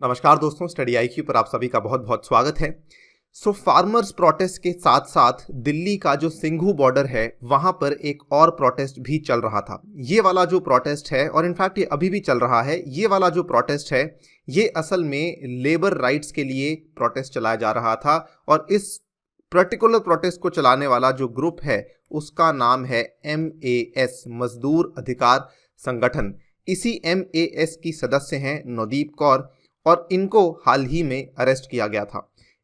नमस्कार दोस्तों, study IQ पर आप सभी का बहुत बहुत स्वागत है। फार्मर्स प्रोटेस्ट के साथ साथ दिल्ली का जो सिंघू बॉर्डर है वहां पर एक और प्रोटेस्ट भी चल रहा था। ये वाला जो प्रोटेस्ट है, और इनफैक्ट ये अभी भी चल रहा है, ये वाला जो प्रोटेस्ट है ये असल में लेबर राइट्स के लिए प्रोटेस्ट चलाया जा रहा था। और इस पर्टिकुलर प्रोटेस्ट को चलाने वाला जो ग्रुप है उसका नाम है MAS, मजदूर अधिकार संगठन। इसी MAS की सदस्य हैं नवदीप कौर, और इनको हाल ही में अरेस्ट किया गया था।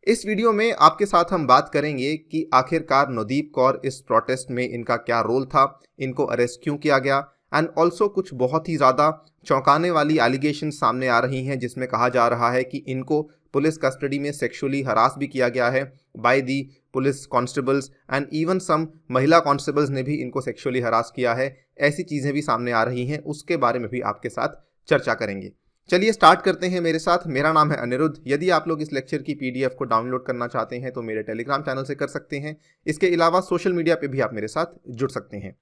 इस वीडियो में आपके साथ हम बात करेंगे कि आखिरकार नवदीप कौर इस प्रोटेस्ट में इनका क्या रोल था, इनको अरेस्ट क्यों किया गया, एंड ऑल्सो कुछ बहुत ही ज़्यादा चौंकाने वाली एलिगेशन सामने आ रही हैं जिसमें कहा जा रहा है कि इनको पुलिस कस्टडी में सेक्सुअली हरास भी किया गया है by the police constables, and even some महिला कॉन्स्टेबल्स ने भी इनको सेक्सुअली हरास किया है। ऐसी चीज़ें भी सामने आ रही हैं, उसके बारे में भी आपके साथ चर्चा करेंगे। चलिए स्टार्ट करते हैं मेरे साथ। मेरा नाम है अनिरुद्ध। यदि आप लोग इस लेक्चर की PDF को डाउनलोड करना चाहते हैं तो मेरे टेलीग्राम चैनल से कर सकते हैं। इसके अलावा सोशल मीडिया पे भी आप मेरे साथ जुड़ सकते हैं।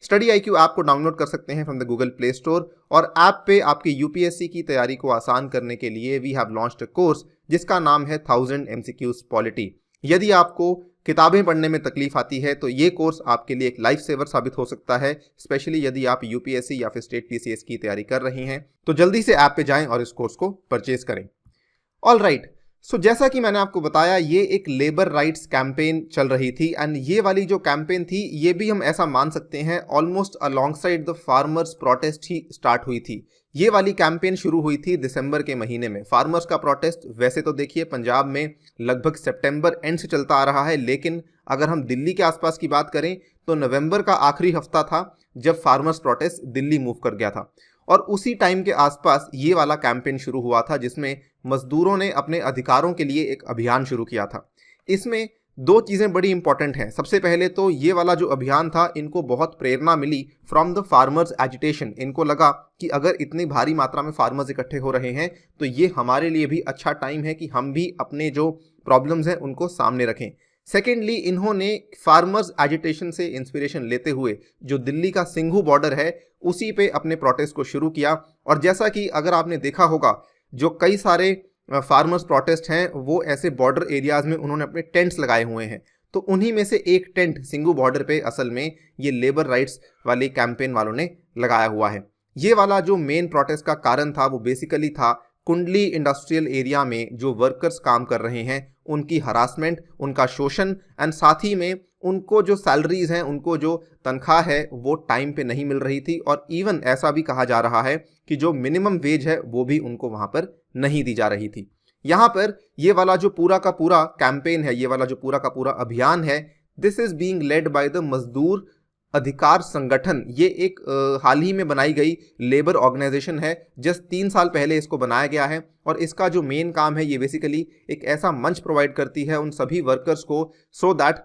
स्टडी आईक्यू ऐप को डाउनलोड कर सकते हैं from the Google play store, और ऐप पे आपकी UPSC की तैयारी को आसान करने के लिए we have launched a course जिसका नाम है 1000 MCQs पॉलिटी। यदि आपको किताबें पढ़ने में तकलीफ आती है तो ये कोर्स आपके लिए एक लाइफ सेवर साबित हो सकता है, स्पेशली यदि आप UPSC या फिर स्टेट PCS की तैयारी कर रही हैं। तो जल्दी से ऐप पे जाएं और इस कोर्स को परचेज करें। ऑल राइट, सो जैसा कि मैंने आपको बताया, ये एक लेबर राइट्स कैंपेन चल रही थी, एंड ये वाली जो कैंपेन थी ये भी हम ऐसा मान सकते हैं almost alongside the farmers protest he start हुई थी। ये वाली कैंपेन शुरू हुई थी दिसंबर के महीने में। फार्मर्स का प्रोटेस्ट वैसे तो देखिए पंजाब में लगभग सितंबर एंड से चलता आ रहा है, लेकिन अगर हम दिल्ली के आसपास की बात करें तो नवंबर का आखिरी हफ्ता था जब फार्मर्स प्रोटेस्ट दिल्ली मूव कर गया था। और उसी टाइम के आसपास ये वाला कैंपेन शुरू हुआ था जिसमें मजदूरों ने अपने अधिकारों के लिए एक अभियान शुरू किया था। इसमें दो चीज़ें बड़ी इंपॉर्टेंट हैं। सबसे पहले तो ये वाला जो अभियान था, इनको बहुत प्रेरणा मिली फ्रॉम द फार्मर्स एजिटेशन। इनको लगा कि अगर इतनी भारी मात्रा में फार्मर्स इकट्ठे हो रहे हैं तो ये हमारे लिए भी अच्छा टाइम है कि हम भी अपने जो प्रॉब्लम्स हैं उनको सामने रखें। सेकेंडली, इन्होंने फार्मर्स एजिटेशन से इंस्पिरेशन लेते हुए जो दिल्ली का सिंघू बॉर्डर है उसी पे अपने प्रोटेस्ट को शुरू किया। और जैसा कि अगर आपने देखा होगा, जो कई सारे फार्मर्स प्रोटेस्ट हैं वो ऐसे बॉर्डर एरियाज में उन्होंने अपने टेंट्स लगाए हुए हैं। तो उन्हीं में से एक टेंट सिंघू बॉर्डर पे असल में ये लेबर राइट्स वाली कैंपेन वालों ने लगाया हुआ है। ये वाला जो मेन प्रोटेस्ट का कारण था वो बेसिकली था कुंडली इंडस्ट्रियल एरिया में जो वर्कर्स काम कर रहे हैं उनकी हरासमेंट, उनका शोषण, एंड साथ ही में उनको जो सैलरीज हैं, उनको जो तनख्वाह है वो टाइम पे नहीं मिल रही थी। और इवन ऐसा भी कहा जा रहा है कि जो मिनिमम वेज है वो भी उनको वहाँ पर नहीं दी जा रही थी। यहाँ पर ये वाला जो पूरा का पूरा कैंपेन है, ये वाला जो पूरा का पूरा अभियान है, this is being led by the मजदूर अधिकार संगठन। ये एक हाल ही में बनाई गई लेबर ऑर्गेनाइजेशन है। जस्ट 3 साल पहले इसको बनाया गया है, और इसका जो मेन काम है ये बेसिकली एक ऐसा मंच प्रोवाइड करती है उन सभी वर्कर्स को, सो दैट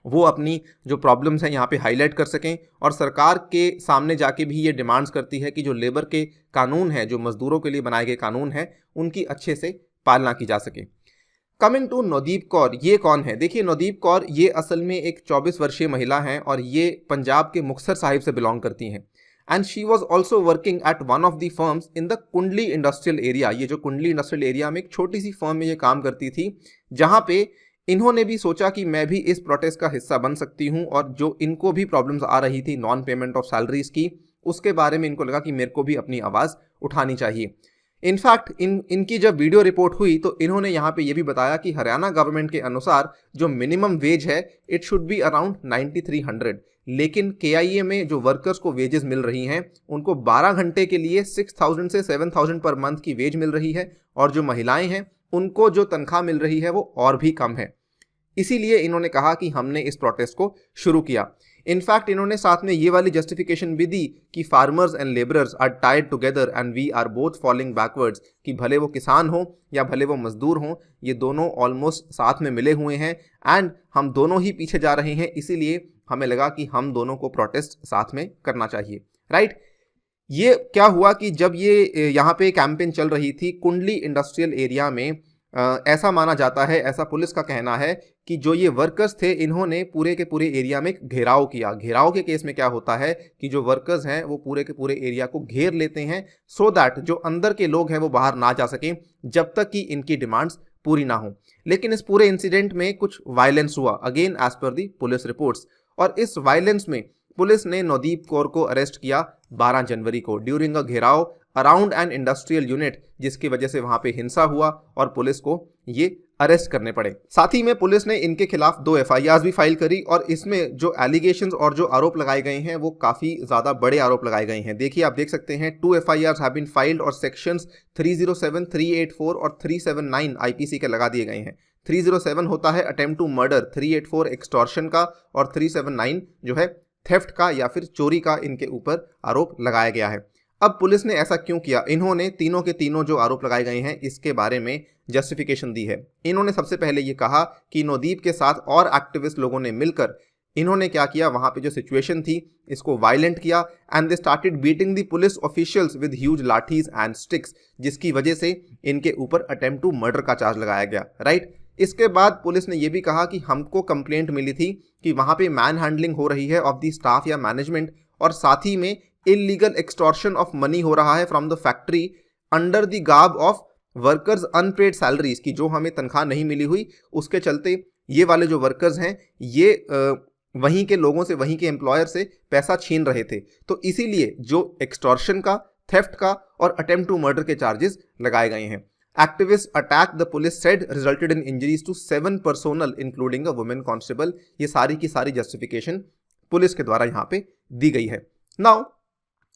वो अपनी जो प्रॉब्लम्स हैं यहाँ पे हाईलाइट कर सकें, और सरकार के सामने जाके भी ये डिमांड्स करती है कि जो लेबर के कानून हैं, जो मजदूरों के लिए बनाए गए कानून हैं, उनकी अच्छे से पालना की जा सके। कमिंग टू नवदीप कौर, ये कौन है? देखिए, नवदीप कौर ये असल में एक 24 वर्षीय महिला हैं और ये पंजाब के मुक्तसर साहिब से बिलोंग करती हैं। And she was also working at one of the firms in the कुंडली इंडस्ट्रियल एरिया। ये जो कुंडली इंडस्ट्रियल एरिया में एक छोटी सी फर्म में ये काम करती थी, जहाँ पे इन्होंने भी सोचा कि मैं भी इस प्रोटेस्ट का हिस्सा बन सकती हूँ, और जो इनको भी प्रॉब्लम्स आ रही थी नॉन पेमेंट ऑफ सैलरीज की, उसके बारे में इनको लगा कि मेरे को भी अपनी आवाज़ उठानी चाहिए। इनफैक्ट इनकी जब वीडियो रिपोर्ट हुई तो इन्होंने यहाँ पे ये भी बताया कि हरियाणा गवर्नमेंट के अनुसार जो मिनिमम वेज है इट शुड बी अराउंड 9300, लेकिन KIA में जो वर्कर्स को वेजेस मिल रही हैं उनको 12 घंटे के लिए 6000 से 7000 पर मंथ की वेज मिल रही है, और जो महिलाएं हैं उनको जो तनख्वाह मिल रही है वो और भी कम है। इसीलिए इन्होंने कहा कि हमने इस प्रोटेस्ट को शुरू किया। इनफैक्ट इन्होंने साथ में ये वाली जस्टिफिकेशन भी दी कि farmers and labourers are tied together and we are both falling backwards, कि भले वो किसान हो या भले वो मजदूर हों, ये दोनों ऑलमोस्ट साथ में मिले हुए हैं एंड हम दोनों ही पीछे जा रहे हैं। इसीलिए हमें लगा कि हम दोनों को प्रोटेस्ट साथ में करना चाहिए, राइट। ये क्या हुआ कि जब ये यहाँ पे कैंपेन चल रही थी कुंडली इंडस्ट्रियल एरिया में ऐसा माना जाता है, ऐसा पुलिस का कहना है कि जो ये वर्कर्स थे इन्होंने पूरे के पूरे एरिया में घेराव किया। घेराव के केस में क्या होता है कि जो वर्कर्स हैं वो पूरे के पूरे एरिया को घेर लेते हैं सो दैट जो अंदर के लोग हैं वो बाहर ना जा सकें जब तक कि इनकी डिमांड्स पूरी ना हो। लेकिन इस पूरे इंसिडेंट में कुछ वायलेंस हुआ, अगेन एज पर दी पुलिस रिपोर्ट्स, और इस वायलेंस में पुलिस ने नवदीप कौर को अरेस्ट किया 12 जनवरी को ड्यूरिंग अ घेराव अराउंड एन इंडस्ट्रियल यूनिट, जिसकी वजह से वहां पे हिंसा हुआ और पुलिस को ये अरेस्ट करने पड़े। साथ ही में पुलिस ने इनके खिलाफ 2 एफआईआर भी फाइल करी और इसमें जो एलिगेशंस और जो आरोप लगाए गए हैं वो काफी ज्यादा बड़े आरोप लगाए गए हैं। देखिए, आप देख सकते हैं 2 एफआईआर हैव बीन फाइल्ड और सेक्शंस 307, 384 और 379 आईपीसी के लगा दिए गए हैं। 307 होता है अटेम्प्ट टू मर्डर, 384 एक्सटॉर्शन का और 379 जो है थेफ्ट का या फिर चोरी का इनके ऊपर आरोप लगाया गया है। अब पुलिस ने ऐसा क्यों किया? इन्होंने तीनों के तीनों जो आरोप लगाए गए हैं इसके बारे में जस्टिफिकेशन दी है। इन्होंने सबसे पहले ये कहा कि नवदीप के साथ और एक्टिविस्ट लोगों ने मिलकर इन्होंने क्या किया, वहां पे जो सिचुएशन थी इसको वायलेंट किया and they started beating the police officials with huge lathis and sticks, जिसकी वजह से इनके ऊपर अटेम्प्ट टू मर्डर का चार्ज लगाया गया। राइट। इसके बाद पुलिस ने यह भी कहा कि हमको कंप्लेंट मिली थी कि वहां पे मैन हैंडलिंग हो रही है ऑफ द स्टाफ या मैनेजमेंट, और साथ ही में इलीगल एक्सटॉर्शन ऑफ मनी हो रहा है from the factory under the garb of workers unpaid salaries, की जो हमें तनख्वाह नहीं मिली हुई उसके चलते ये वाले जो वर्कर्स हैं ये वहीं के लोगों से, वहीं के एम्प्लॉयर से पैसा छीन रहे थे। तो इसीलिए जो एक्सटॉर्शन का, थेफ्ट का और अटेम्प्ट टू मर्डर के चार्जेस लगाए गए हैं। Activists attack the police said resulted in injuries to 7 personnel including a women constable। ये सारी की सारी जस्टिफिकेशन पुलिस के द्वारा यहाँ पे दी गई है। नाउ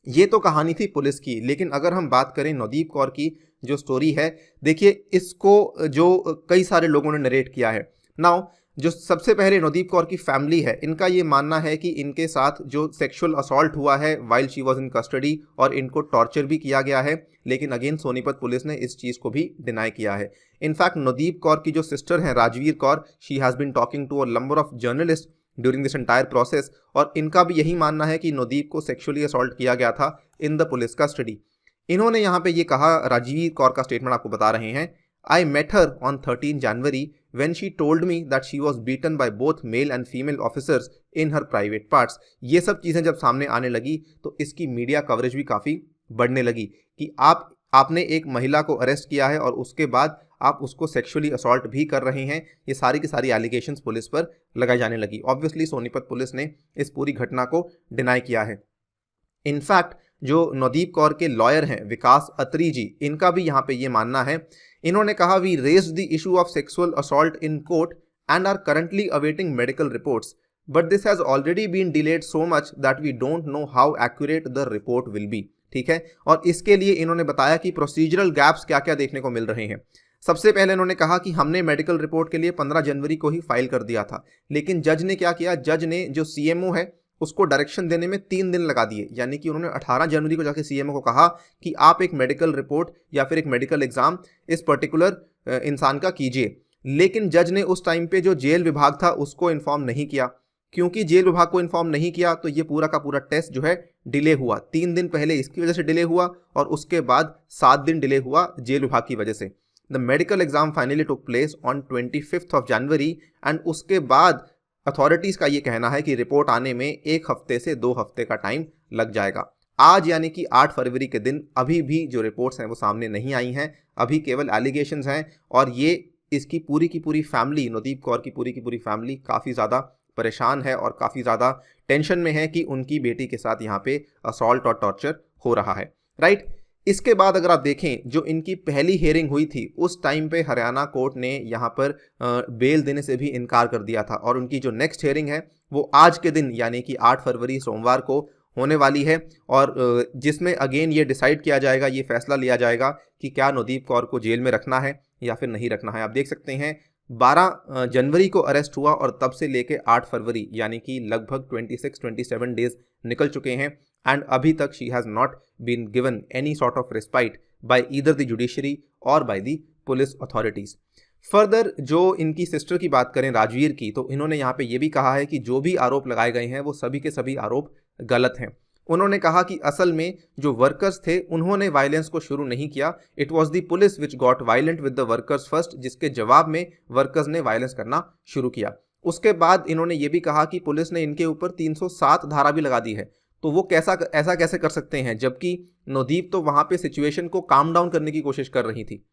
ये तो कहानी थी पुलिस की, लेकिन अगर हम बात करें नवदीप कौर की जो स्टोरी है, देखिए इसको जो कई सारे लोगों ने नरेट किया है। नाउ जो सबसे पहले नवदीप कौर की फैमिली है, इनका ये मानना है कि इनके साथ जो सेक्सुअल असॉल्ट हुआ है while she was in custody और इनको टॉर्चर भी किया गया है, लेकिन अगेन सोनीपत पुलिस ने इस चीज़ को भी डिनाई किया है। इनफैक्ट नवदीप कौर की जो सिस्टर हैं Rajveer Kaur, she has been talking to a number of journalist during this entire process, और इनका भी यही मानना है कि नवदीप को सेक्सुअली असॉल्ट किया गया था इन द पुलिस कस्टडी। इन्होंने यहाँ पे ये कहा, राजवीर कौर का स्टेटमेंट आपको बता रहे हैं, I met her on 13 January when she told me that she was beaten by both male and female officers in her private parts। ये सब चीज़ें जब सामने आने लगी तो इसकी मीडिया कवरेज भी काफ़ी बढ़ने लगी कि आपने एक महिला को अरेस्ट किया है और उसके बाद आप उसको सेक्सुअली असॉल्ट भी कर रहे हैं। ये सारी की सारी एलिगेशंस पुलिस पर लगाई जाने लगी। ऑब्वियसली सोनीपत पुलिस ने इस पूरी घटना को डिनाई किया है। इनफैक्ट जो नवदीप कौर के लॉयर हैं विकास अत्री जी, इनका भी यहाँ पे ये मानना है। इन्होंने कहा, we raised the issue of sexual assault in court and are currently awaiting medical reports, but this has already been delayed so much that we don't know how accurate the report will be. ठीक है, और इसके लिए इन्होंने बताया कि procedural gaps क्या क्या देखने को मिल रहे हैं। सबसे पहले इन्होंने कहा कि हमने मेडिकल रिपोर्ट के लिए 15 जनवरी को ही फाइल कर दिया था, लेकिन जज ने क्या किया, जज ने जो सीएमओ है उसको डायरेक्शन देने में 3 दिन लगा दिए। यानी कि उन्होंने 18 जनवरी को जाके सीएमओ को कहा कि आप एक मेडिकल रिपोर्ट या फिर एक मेडिकल एग्जाम इस पर्टिकुलर इंसान का कीजिए, लेकिन जज ने उस टाइम पे जो जेल विभाग था उसको इन्फॉर्म नहीं किया। क्योंकि जेल विभाग को इन्फॉर्म नहीं किया तो ये पूरा का पूरा टेस्ट जो है डिले हुआ। 3 दिन पहले इसकी वजह से डिले हुआ और उसके बाद 7 दिन डिले हुआ जेल विभाग की वजह से। The medical exam finally took place on 25 January and उसके बाद अथॉरिटीज़ का ये कहना है कि रिपोर्ट आने में 1 हफ्ते से 2 हफ्ते का टाइम लग जाएगा। आज यानी कि 8 फरवरी के दिन अभी भी जो रिपोर्ट्स हैं वो सामने नहीं आई हैं, अभी केवल एलिगेशंस हैं, और ये इसकी पूरी की पूरी फैमिली, नवदीप कौर की पूरी फैमिली काफ़ी ज़्यादा परेशान है और काफ़ी ज़्यादा टेंशन में है कि उनकी बेटी के साथ यहाँ पे असॉल्ट और टॉर्चर हो रहा है। राइट। इसके बाद अगर आप देखें जो इनकी पहली हियरिंग हुई थी उस टाइम पे हरियाणा कोर्ट ने यहाँ पर बेल देने से भी इनकार कर दिया था, और उनकी जो नेक्स्ट हियरिंग है वो आज के दिन यानी कि 8 फरवरी सोमवार को होने वाली है, और जिसमें अगेन ये डिसाइड किया जाएगा, ये फैसला लिया जाएगा कि क्या नवदीप कौर को जेल में रखना है या फिर नहीं रखना है। आप देख सकते हैं 12 जनवरी को अरेस्ट हुआ और तब से लेके 8 फरवरी यानी कि लगभग 26-27 डेज निकल चुके हैं, एंड अभी तक she has not been given any sort of respite by either the judiciary और by the police authorities. Further जो इनकी सिस्टर की बात करें राजवीर की, तो इन्होंने यहाँ पे ये भी कहा है कि जो भी आरोप लगाए गए हैं वो सभी के सभी आरोप गलत हैं। उन्होंने कहा कि असल में जो वर्कर्स थे उन्होंने वायलेंस को शुरू नहीं किया, it was the police which got violent with the workers first, जिसके जवाब में वर्कर्स ने वायलेंस करना शुरू किया। उसके बाद इन्होंने ये भी कहा कि पुलिस ने इनके ऊपर 307 धारा भी लगा दी है। तो वो ऐसा कैसे कर सकते हैं, जबकि नवदीप तो वहां पे सिचुएशन को काम डाउन करने की कोशिश कर रही थी।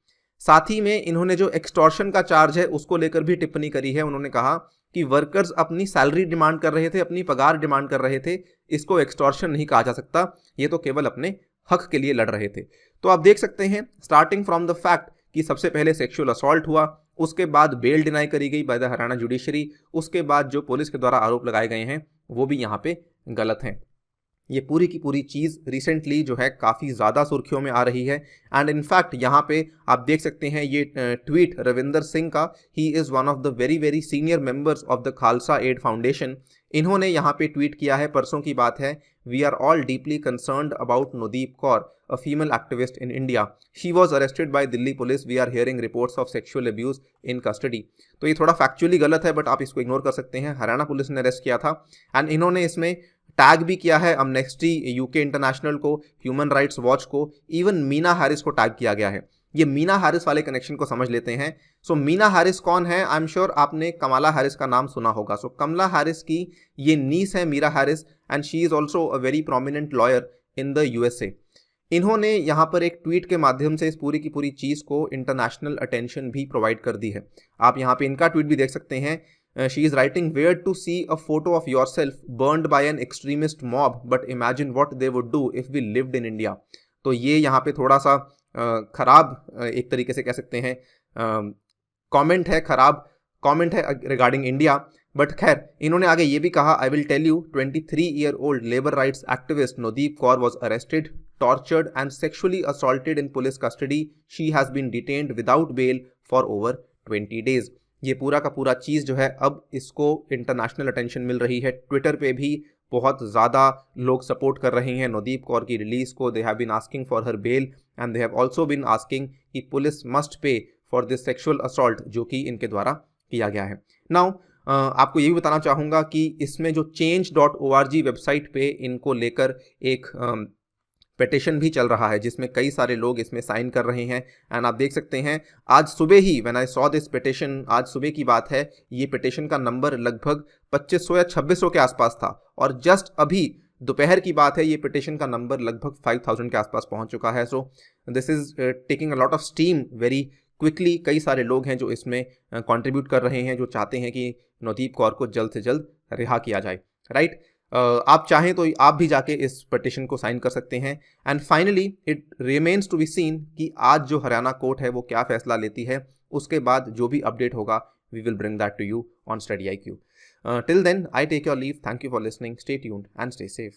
साथ ही में इन्होंने जो एक्सटॉर्शन का चार्ज है उसको लेकर भी टिप्पणी करी है। उन्होंने कहा कि वर्कर्स अपनी सैलरी डिमांड कर रहे थे, अपनी पगार डिमांड कर रहे थे, इसको एक्सटॉर्शन नहीं कहा जा सकता, ये तो केवल अपने हक के लिए लड़ रहे थे। तो आप देख सकते हैं स्टार्टिंग फ्रॉम द फैक्ट कि सबसे पहले सेक्सुअल असॉल्ट हुआ, उसके बाद बेल डिनाई करी गई बाय द हरियाणा जुडिशरी, उसके बाद जो पुलिस के द्वारा आरोप लगाए गए हैं वो भी यहाँ पे गलत हैं। ये पूरी की पूरी चीज़ रिसेंटली जो है काफ़ी ज़्यादा सुर्खियों में आ रही है। एंड इनफैक्ट यहाँ पे आप देख सकते हैं ये ट्वीट रविंदर सिंह का, he is one of the very very senior members of the Khalsa Aid Foundation. इन्होंने यहाँ पे ट्वीट किया है, परसों की बात है, we are all deeply concerned about Nodeep Kaur, a female activist in India. She was arrested by Delhi police. We are hearing reports of sexual abuse in custody. तो ये थोड़ा फैक्चुअली गलत है, बट आप इसको इग्नोर कर सकते हैं। हरियाणा पुलिस ने अरेस्ट किया था एंड इन्होंने इसमें टैग भी किया है अमनेस्टी यूके इंटरनेशनल को, ह्यूमन राइट्स वॉच को, इवन मीना हैरिस को टैग किया गया है। ये मीना हैरिस वाले कनेक्शन को समझ लेते हैं। सो मीना हैरिस कौन है? आई एम श्योर आपने कमला हैरिस का नाम सुना होगा। सो कमला हैरिस की ये नीस है Meera Harris, and she is also a very prominent lawyer in the USA. इन्होंने यहाँ पर एक ट्वीट के माध्यम से इस पूरी की पूरी चीज़ को इंटरनेशनल अटेंशन भी प्रोवाइड कर दी है। आप यहाँ पे इनका ट्वीट भी देख सकते हैं। She is writing, where to see a photo of योर सेल्फ burned by an extremist mob, but imagine what they would do if we lived in India. तो ये यहाँ पे थोड़ा सा खराब एक तरीके से कह सकते हैं कमेंट है, खराब कमेंट है रिगार्डिंग इंडिया। बट खैर इन्होंने आगे ये भी कहा, I will tell you 23-year-old labour rights activist Nodeep Kaur was arrested, tortured and sexually assaulted in police custody. She has been detained without bail for over 20 days. ये पूरा का पूरा चीज़ जो है अब इसको इंटरनेशनल अटेंशन मिल रही है। ट्विटर पे भी बहुत ज़्यादा लोग सपोर्ट कर रहे हैं नुदीप कौर की रिलीज़ को। They have been asking for her bail and they have also been asking कि police must pay for this sexual assault जो कि इनके द्वारा किया गया है। नाउ आपको ये भी बताना चाहूँगा कि इसमें जो change.org वेबसाइट पे इनको लेकर एक पिटिशन भी चल रहा है जिसमें कई सारे लोग इसमें साइन कर रहे हैं। एंड आप देख सकते हैं आज सुबह ही when I saw this petition, आज सुबह की बात है, ये पिटिशन का नंबर लगभग 2500 या 2600 के आसपास था, और जस्ट अभी दोपहर की बात है ये पिटिशन का नंबर लगभग 5000 के आसपास पहुंच चुका है। So this is taking a lot of steam very quickly. कई सारे लोग हैं जो इसमें कंट्रीब्यूट कर रहे हैं, जो चाहते हैं कि नुदीप कौर को जल्द से जल्द रिहा किया जाए, राइट। आप चाहें तो आप भी जाके इस पिटिशन को साइन कर सकते हैं। And finally it remains to be seen कि आज जो हरियाणा कोर्ट है वो क्या फैसला लेती है। उसके बाद जो भी अपडेट होगा we will bring that to you on study IQ. Till then, I take your leave. Thank you for listening. Stay tuned and stay safe.